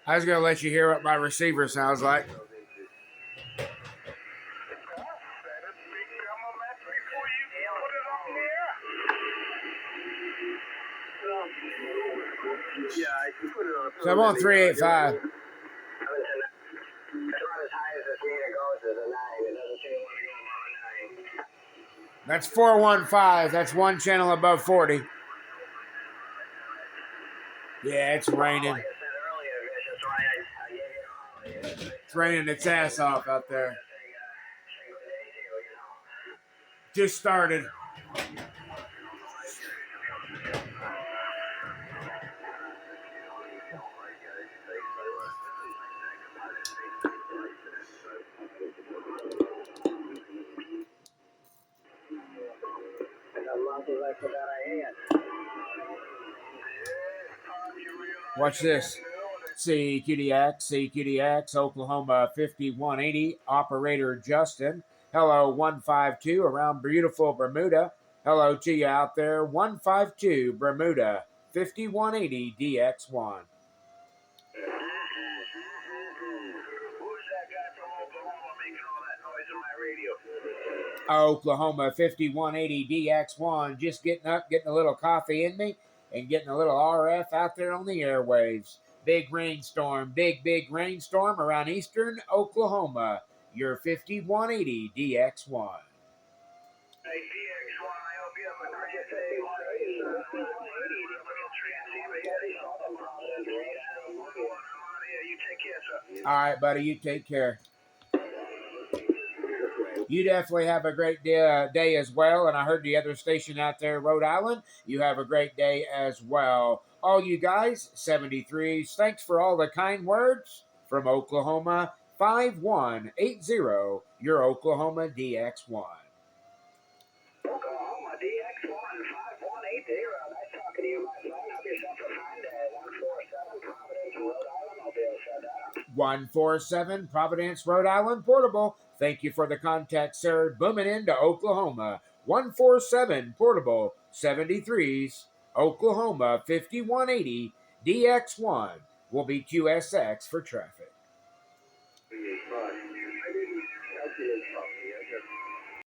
I was going to let you hear what my receiver sounds like. Yeah, I can put it on. So I'm on 385. That's 415. That's one channel above 40. Yeah, it's raining. It's raining its ass off out there. Just started. Watch this. CQDX, Oklahoma 5180. Operator Justin. Hello, 152 around beautiful Bermuda. Hello to you out there. 152 Bermuda 5180 DX1. Oklahoma 5180 DX1. Just getting up, getting a little coffee in me, and getting a little RF out there on the airwaves. Big rainstorm, big rainstorm around eastern Oklahoma. Your 5180 DX1. Hey, DX1, I hope you have a great day. You take care, sir. All right, buddy, you take care. You definitely have a great day as well. And I heard the other station out there, Rhode Island, you have a great day as well. All you guys, 73s, thanks for all the kind words from Oklahoma 5180, your Oklahoma DX1. Oklahoma DX1 5180. Nice talking to you, my friend. Have yourself a fine day. 147 Providence, Rhode Island. I'll be able to shut down. 147 Providence, Rhode Island, portable. Thank you for the contact, sir. Booming into Oklahoma. 147 portable, 73s, Oklahoma 5180 DX1 will be QSX for traffic.